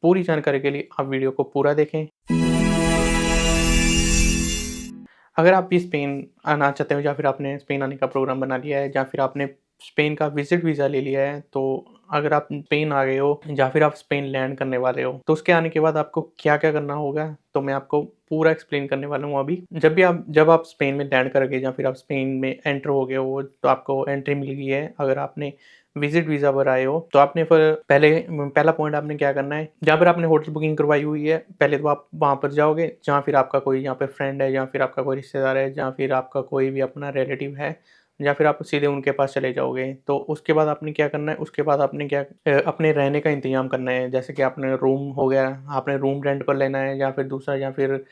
पूरी जानकारी के लिए आप वीडियो को पूरा देखें। अगर आप भी स्पेन आना चाहते हो या फिर आपने स्पेन आने का प्रोग्राम बना लिया है या फिर आपने स्पेन का विज़िट वीज़ा ले लिया है, तो अगर आप स्पेन आ गए हो या फिर आप स्पेन लैंड करने वाले हो, तो उसके आने के बाद आपको क्या-क्या करना होगा, तो मैं आपको पूरा एक्सप्लेन करने वाला हूँ अभी। जब आप स्पेन में लैंड करोगे या फिर आप स्पेन में एंटर हो गए हो, तो आपको एंट्री मिल गई है। अगर आपने विज़िट वीज़ा पर आए हो, तो आपने फिर पहला पॉइंट आपने क्या करना है, जहाँ पर आपने होटल बुकिंग करवाई हुई है, पहले तो आप वहाँ पर जाओगे, जहाँ फिर आपका कोई यहाँ पे फ्रेंड है, या फिर आपका कोई रिश्तेदार है, या फिर आपका कोई भी अपना रिलेटिव है, या फिर आप सीधे उनके पास चले जाओगे। तो उसके बाद आपने क्या करना है, उसके बाद आपने अपने रहने का इंतज़ाम करना है। जैसे कि आपने रूम हो गया, आपने रूम रेंट पर लेना है, या फिर दूसरा, या फिर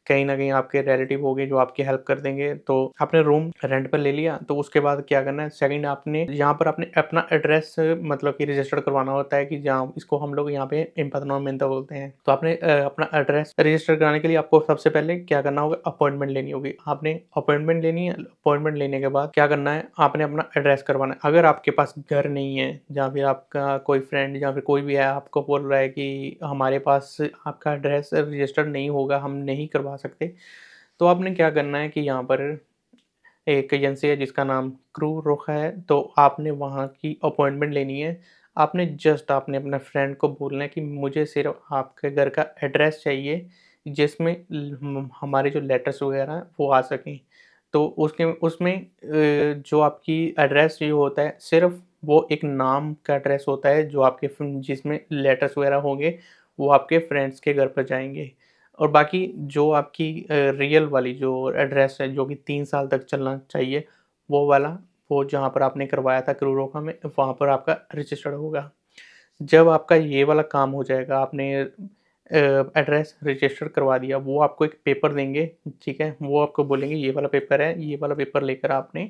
कहीं न कहीं आपके रिलेटिव होंगे जो आपकी हेल्प कर देंगे। तो आपने रूम रेंट पर ले लिया, तो उसके बाद क्या करना है, सेकंड आपने यहाँ पर आपने अपना एड्रेस मतलब कि रजिस्टर करवाना होता है, कि जहाँ इसको हम लोग यहाँ पे एम्पाद्रनमेंट बोलते हैं। तो आपने अपना एड्रेस रजिस्टर कराने के लिए आपको सबसे पहले क्या करना होगा, अपॉइंटमेंट लेनी होगी। आपने अपॉइंटमेंट लेनी है, अपॉइंटमेंट लेने के बाद क्या करना है, आपने अपना एड्रेस करवाना है। अगर आपके पास घर नहीं है, या फिर आपका कोई फ्रेंड या फिर कोई भी है आपको बोल रहा है कि हमारे पास आपका एड्रेस रजिस्टर्ड नहीं होगा, हम नहीं करवा सकते, तो आपने क्या करना है कि यहाँ पर एक एजेंसी है जिसका नाम क्रू रुख है, तो आपने वहाँ की अपॉइंटमेंट लेनी है। आपने अपने फ्रेंड को बोलना है कि मुझे सिर्फ़ आपके घर का एड्रेस चाहिए, जिसमें हमारे जो लेटर्स वग़ैरह हैं वो आ सकें। तो उसमें जो आपकी एड्रेस जो होता है, सिर्फ़ वो एक नाम का एड्रेस होता है, जो आपके जिसमें लेटर्स वग़ैरह होंगे, वो आपके फ्रेंड्स के घर पर जाएँगे। और बाकी जो आपकी रियल वाली जो एड्रेस है, जो कि 3 साल तक चलना चाहिए, वो वाला, वो जहाँ पर आपने करवाया था क्रूरोका में, वहाँ पर आपका रजिस्टर्ड होगा। जब आपका ये वाला काम हो जाएगा, आपने एड्रेस रजिस्टर करवा दिया, वो आपको एक पेपर देंगे, ठीक है? वो आपको बोलेंगे ये वाला पेपर है, ये वाला पेपर लेकर आपने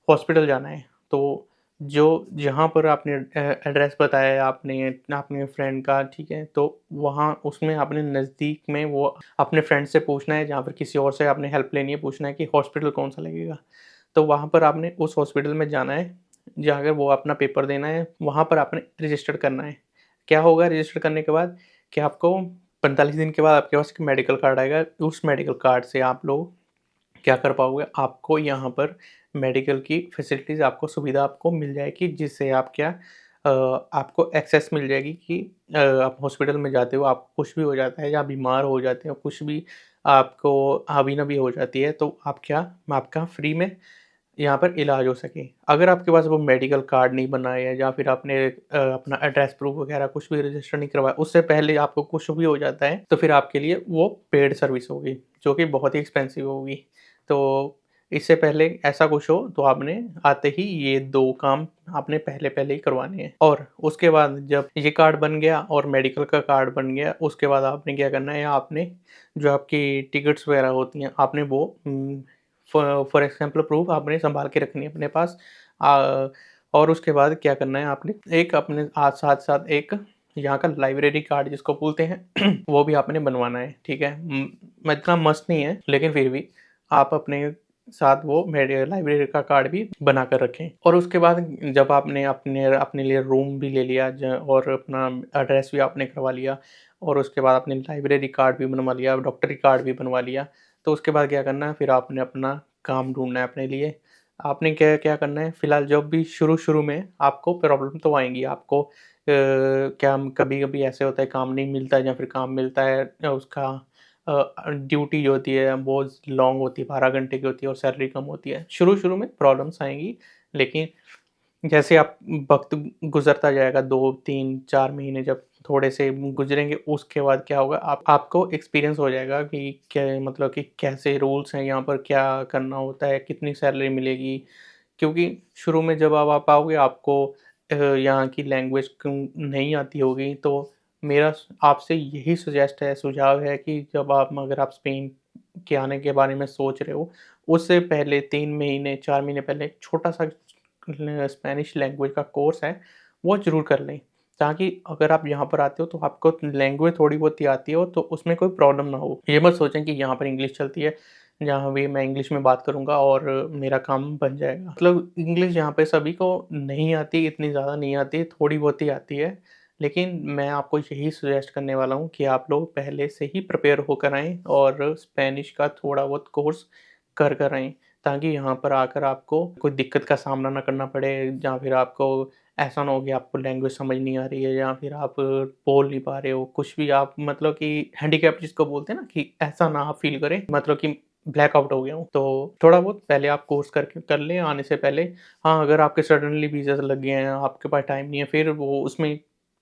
हॉस्पिटल जाना है। तो जो जहाँ पर आपने एड्रेस बताया है आपने अपने फ्रेंड का, ठीक है? तो वहाँ उसमें आपने नज़दीक में वो अपने फ्रेंड से पूछना है, जहाँ पर किसी और से आपने हेल्प लेनी है, पूछना है कि हॉस्पिटल कौन-सा लगेगा। तो वहाँ पर आपने उस हॉस्पिटल में जाना है, जाकर वो अपना पेपर देना है, वहाँ पर आपने रजिस्टर करना है। क्या होगा रजिस्टर करने के बाद, कि आपको 45 दिन के बाद आपके पास एक मेडिकल कार्ड आएगा, उस मेडिकल कार्ड से आप लोग क्या कर पाओगे, आपको यहाँ पर मेडिकल की फैसिलिटीज़, आपको सुविधा आपको मिल जाएगी, जिससे आप आपको एक्सेस मिल जाएगी कि आप हॉस्पिटल में जाते हो, आपको कुछ भी हो जाता है या बीमार हो जाते हो, कुछ भी आपको हावी-नबी हो जाती है, तो आपका फ्री में यहाँ पर इलाज हो सके। अगर आपके पास वो मेडिकल कार्ड नहीं बना है, या फिर आपने अपना एड्रेस प्रूफ़ वग़ैरह कुछ भी रजिस्टर नहीं करवाया, उससे पहले आपको कुछ भी हो जाता है, तो फिर आपके लिए वो पेड सर्विस होगी, जो कि बहुत ही एक्सपेंसिव होगी। तो इससे पहले ऐसा कुछ हो, तो आपने आते ही ये 2 काम आपने पहले-पहले ही करवाने हैं। और उसके बाद जब ये कार्ड बन गया और मेडिकल का कार्ड बन गया, उसके बाद आपने क्या करना है, आपने जो आपकी टिकट्स वग़ैरह होती हैं, आपने वो फॉर एग्ज़ाम्पल प्रूफ आपने सँभाल के रखनी है अपने पास। अ, और उसके बाद क्या करना है, आपने एक अपने साथ-साथ एक यहाँ का लाइब्रेरी कार्ड जिसको बोलते हैं वो भी आपने बनवाना है, ठीक है? इतना मस्ट नहीं है, लेकिन फिर भी आप अपने साथ वो लाइब्रेरी का कार्ड भी बना कर रखें। और उसके बाद जब आपने अपने अपने लिए रूम भी ले लिया, और अपना एड्रेस भी आपने करवा लिया, और उसके बाद आपने लाइब्रेरी कार्ड भी बनवा लिया, डॉक्टरी कार्ड भी बनवा लिया, तो उसके बाद क्या करना है, फिर आपने अपना काम ढूँढना है अपने लिए। आपने क्या-क्या करना है, फिलहाल जब भी शुरू-शुरू में आपको प्रॉब्लम तो आएँगी, आपको क्या कभी-कभी ऐसे होता है काम नहीं मिलता है, या फिर काम मिलता है, उसका ड्यूटी जो होती है बहुत लॉन्ग होती है, 12 घंटे की होती है, और सैलरी कम होती है। शुरू-शुरू में प्रॉब्लम्स आएँगी, लेकिन जैसे आप वक़्त गुज़रता जाएगा, 2, 3, 4 महीने जब थोड़े से गुज़रेंगे, उसके बाद क्या होगा, आपको एक्सपीरियंस हो जाएगा कि क्या मतलब कि कैसे रूल्स हैं यहाँ पर, क्या करना होता है, कितनी सैलरी मिलेगी। क्योंकि शुरू में जब आप आओगे, आपको यहाँ की लैंग्वेज नहीं आती होगी, तो मेरा आपसे यही सुझाव है कि अगर आप स्पेन के आने के बारे में सोच रहे हो, उससे पहले 3 महीने, 4 महीने पहले एक छोटा-सा स्पेनिश लैंग्वेज का कोर्स है, वो ज़रूर कर लें। ताकि अगर आप यहाँ पर आते हो, तो आपको लैंग्वेज थोड़ी बहुत ही आती हो, तो उसमें कोई प्रॉब्लम ना हो। ये मत सोचें कि यहाँ पर इंग्लिश चलती है, जहाँ भी मैं इंग्लिश में बात करूँगा और मेरा काम बन जाएगा। मतलब इंग्लिश यहाँ पे सभी को नहीं आती, इतनी ज़्यादा नहीं आती, थोड़ी बहुत ही आती है। लेकिन मैं आपको यही सजेस्ट करने वाला हूँ कि आप लोग पहले से ही प्रिपेयर होकर आएँ और स्पेनिश का थोड़ा बहुत कोर्स कर आएँ, ताकि यहाँ पर आकर आपको कोई दिक्कत का सामना ना करना पड़े, या फिर आपको ऐसा ना हो कि आपको लैंग्वेज समझ नहीं आ रही है या फिर आप बोल नहीं पा रहे हो, कुछ भी आप मतलब कि हैंडीकैप जिसको बोलते हैं ना, कि ऐसा ना आप फ़ील करें मतलब कि ब्लैकआउट हो गया हूँ। तो थोड़ा बहुत पहले आप कोर्स करके कर लें आने से पहले। हाँ, अगर आपके सडनली वीज़ाज़ लग गए हैं, आपके पास टाइम नहीं है, फिर वो उसमें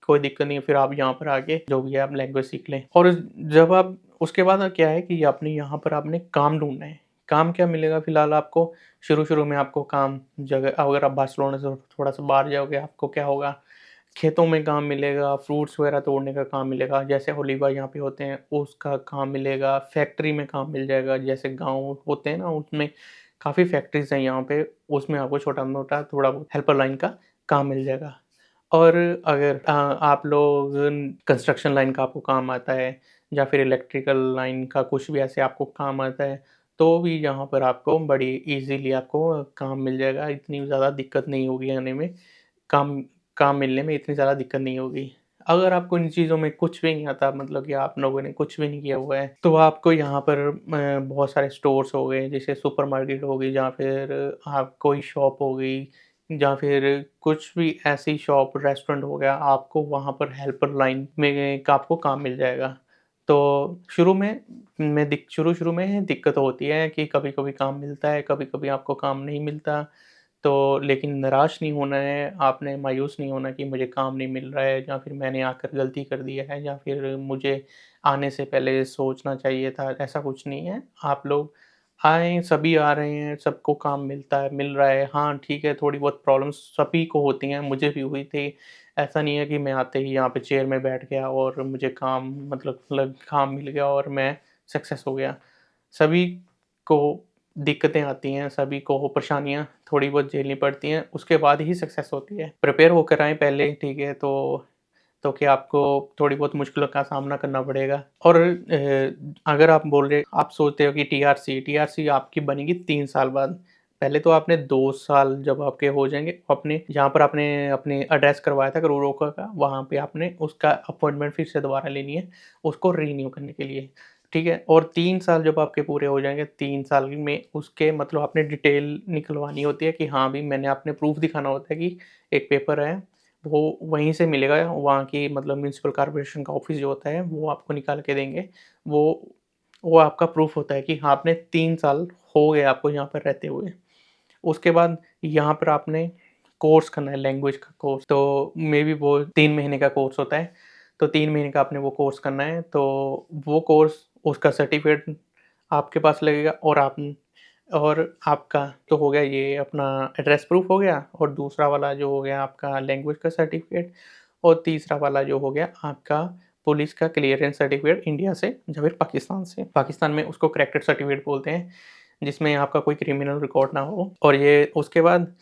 कोई दिक्कत नहीं है, फिर आप यहाँ पर आके जो भी है आप लैंग्वेज सीख लें। और जब आप उसके बाद क्या है कि आपने यहाँ पर आपने काम ढूँढना है। काम क्या मिलेगा फ़िलहाल आपको, शुरू-शुरू में आपको काम जगह, अगर आप बार्सिलोना से थोड़ा-सा बाहर जाओगे, आपको क्या होगा, खेतों में काम मिलेगा, फ्रूट्स वगैरह तोड़ने का काम मिलेगा, जैसे ओलिवा यहाँ पे होते हैं, उसका काम मिलेगा, फैक्ट्री में काम मिल जाएगा, जैसे गाँव होते हैं ना, उसमें काफ़ी फैक्ट्रीज़ हैं यहाँ पे, उसमें आपको छोटा-मोटा थोड़ा बहुत हेल्पर लाइन का काम मिल जाएगा। और अगर आप लोग कंस्ट्रक्शन लाइन का आपको काम आता है या फिर इलेक्ट्रिकल लाइन का कुछ भी ऐसे आपको काम आता है, तो भी यहाँ पर आपको बड़ी ईज़िली आपको काम मिल जाएगा, इतनी ज़्यादा दिक्कत नहीं होगी आने में। काम काम मिलने में इतनी ज़्यादा दिक्कत नहीं होगी। अगर आपको इन चीज़ों में कुछ भी नहीं आता, मतलब कि आप लोगों ने कुछ भी नहीं किया हुआ है, तो आपको यहाँ पर बहुत सारे स्टोर्स हो गए, जैसे सुपरमार्केट हो गई, या फिर आप कोई शॉप हो गई, या फिर कुछ भी ऐसी शॉप, रेस्टोरेंट हो गया, आपको वहाँ पर हेल्पर लाइन में का आपको काम मिल जाएगा। तो शुरू-शुरू में दिक्कत होती है कि कभी-कभी काम मिलता है, कभी-कभी आपको काम नहीं मिलता। तो लेकिन निराश नहीं होना है, आपने मायूस नहीं होना कि मुझे काम नहीं मिल रहा है, या फिर मैंने आकर गलती कर दी है, या फिर मुझे आने से पहले सोचना चाहिए था, ऐसा कुछ नहीं है। आप लोग आएँ, सभी आ रहे हैं, सबको काम मिल रहा है। हाँ, ठीक है, थोड़ी बहुत प्रॉब्लम्स सभी को होती हैं, मुझे भी हुई थी। ऐसा नहीं है कि मैं आते ही यहाँ पे चेयर में बैठ गया और मुझे काम मतलब काम मिल गया और मैं सक्सेस हो गया। सभी को दिक्कतें आती हैं, सभी को परेशानियाँ थोड़ी बहुत झेलनी पड़ती हैं, उसके बाद ही सक्सेस होती है। प्रिपेयर होकर आएँ पहले, ठीक है, तो क्या आपको थोड़ी बहुत मुश्किलों का सामना करना पड़ेगा। और अगर आप सोचते हो कि टीआरसी आपकी बनेगी 3 साल बाद। पहले तो आपने 2 साल जब आपके हो जाएँगे, अपने जहाँ पर आपने अपने एड्रेस करवाया था करोड़ों का, वहाँ पे आपने उसका अपॉइंटमेंट फिर से दोबारा लेनी है, उसको रिन्यू करने के लिए, ठीक है? और 3 साल जब आपके पूरे हो जाएँगे, 3 साल में उसके मतलब आपने डिटेल निकलवानी होती है कि हाँ, भई मैंने आपने प्रूफ़ दिखाना होता है कि एक पेपर है, वो वहीं से मिलेगा, वहाँ की मतलब म्युनिसिपल कॉर्पोरेशन का ऑफ़िस जो होता है, वो आपको निकाल के देंगे। वो वो आपका प्रूफ़ होता है कि हाँ, आपने 3 साल हो गए आपको यहाँ पर रहते हुए। उसके बाद यहाँ पर आपने कोर्स करना है, लैंग्वेज का कोर्स, तो मेबी वो 3 महीने का कोर्स होता है। तो 3 महीने का आपने वो कोर्स करना है, तो वो कोर्स उसका सर्टिफ़िकेट आपके पास लगेगा, और आपका तो हो गया, ये अपना एड्रेस प्रूफ़ हो गया, और दूसरा वाला जो हो गया आपका लैंग्वेज का सर्टिफ़िकेट, और तीसरा वाला जो हो गया आपका पुलिस का क्लियरेंस सर्टिफ़िकेट इंडिया से या फिर पाकिस्तान से। पाकिस्तान में उसको करेक्टेड सर्टिफ़िकेट बोलते हैं, जिसमें आपका कोई क्रिमिनल रिकॉर्ड ना हो। और ये उसके बाद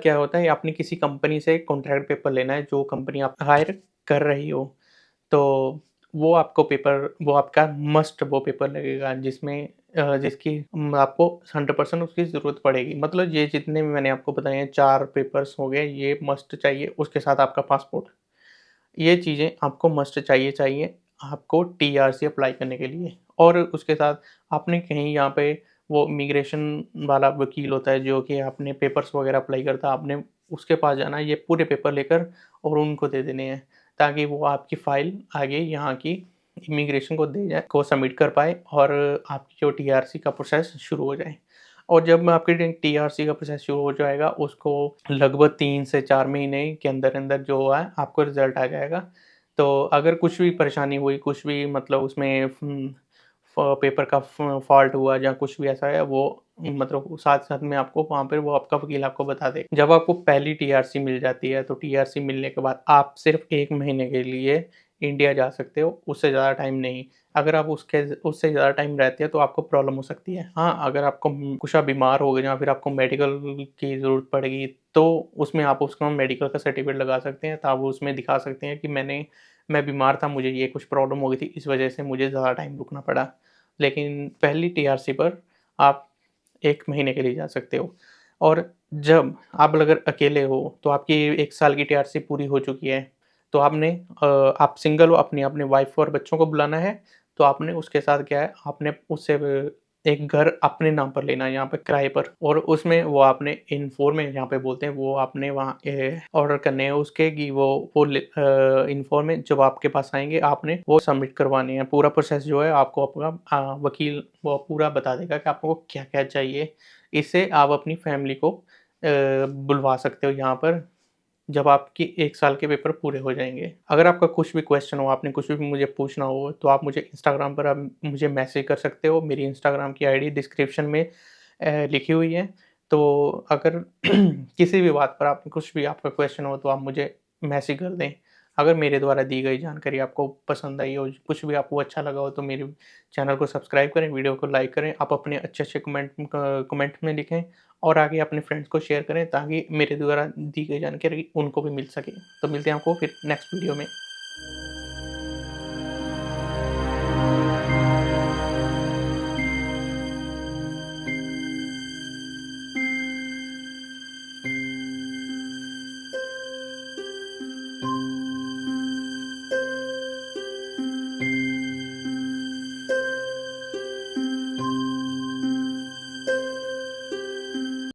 क्या होता है, आपने किसी कंपनी से कॉन्ट्रैक्ट पेपर लेना है, जो कंपनी आप हायर कर रही हो। तो वो आपका मस्ट वो पेपर लगेगा, जिसमें जिसकी आपको 100% उसकी ज़रूरत पड़ेगी। मतलब ये जितने भी मैंने आपको बताए हैं 4 पेपर्स हो गए, ये मस्ट चाहिए, उसके साथ आपका पासपोर्ट। ये चीज़ें आपको मस्ट चाहिए आपको टीआरसी अप्लाई करने के लिए। और उसके साथ आपने कहीं यहाँ पे वो इमिग्रेशन वाला वकील होता है, जो कि आपने पेपर्स वगैरह अप्लाई करता है, आपने उसके पास जाना है, ये पूरे पेपर लेकर और उनको दे देने हैं, ताकि वो आपकी फ़ाइल आगे यहाँ की इमिग्रेशन को दे जाए, को सबमिट कर पाए, और आपकी जो टीआरसी का प्रोसेस शुरू हो जाए। और जब आपकी टीआरसी का प्रोसेस शुरू हो जाएगा, उसको लगभग 3 से 4 महीने के अंदर-अंदर जो है आपको रिज़ल्ट आ जाएगा। तो अगर कुछ भी परेशानी हुई, कुछ भी मतलब उसमें पेपर का फ़ॉल्ट हुआ या कुछ भी ऐसा है, वो मतलब साथ-साथ में आपको वहाँ पे वो आपका वकील आपको बता देगा। जब आपको पहली टीआरसी मिल जाती है, तो टीआरसी मिलने के बाद आप सिर्फ़ 1 महीने के लिए इंडिया जा सकते हो, उससे ज़्यादा टाइम नहीं। अगर आप उससे ज़्यादा टाइम रहते हैं, तो आपको प्रॉब्लम हो सकती है। हाँ, अगर आपको कुछ आप बीमार हो गए या फिर आपको मेडिकल की ज़रूरत पड़ेगी, तो उसमें आप उसका मेडिकल का सर्टिफ़िकेट लगा सकते हैं, तब उसमें दिखा सकते हैं कि मैं बीमार था, मुझे ये कुछ प्रॉब्लम हो गई थी, इस वजह से मुझे ज़्यादा टाइम रुकना पड़ा। लेकिन पहली टीआरसी पर आप 1 महीने के लिए जा सकते हो। और जब आप अगर अकेले हो, तो आपकी 1 साल की टीआरसी पूरी हो चुकी है, तो आप सिंगल हो, अपनी वाइफ़ और बच्चों को बुलाना है, तो आपने उसके साथ क्या है, आपने उससे एक घर अपने नाम पर लेना है यहाँ पे किराए पर, और उसमें वो आपने इन्फॉर्मेट यहाँ पे बोलते हैं, वो आपने वहाँ ऑर्डर करने हैं उसके कि इन्फॉर्मेट जब आपके पास आएँगे आपने वो सबमिट करवाने हैं। पूरा प्रोसेस जो है आपको आपका वकील वो पूरा बता देगा कि आपको क्या-क्या चाहिए। इससे आप अपनी फैमिली को बुलवा सकते हो यहाँ पर, जब आपकी 1 साल के पेपर पूरे हो जाएँगे। अगर आपका कुछ भी क्वेश्चन हो, आपने कुछ भी मुझे पूछना हो, तो आप मुझे इंस्टाग्राम पर आप मुझे मैसेज कर सकते हो। मेरी इंस्टाग्राम की आईडी डिस्क्रिप्शन में लिखी हुई है। तो अगर किसी भी बात पर आप कुछ भी आपका क्वेश्चन हो, तो आप मुझे मैसेज कर दें। अगर मेरे द्वारा दी गई जानकारी आपको पसंद आई हो, कुछ भी आपको अच्छा लगा हो, तो मेरे चैनल को सब्सक्राइब करें, वीडियो को लाइक करें। आप अपने अच्छे-अच्छे कमेंट में लिखें और आगे अपने फ्रेंड्स को शेयर करें, ताकि मेरे द्वारा दी गई जानकारी उनको भी मिल सके। तो मिलते हैं आपको फिर नेक्स्ट वीडियो में।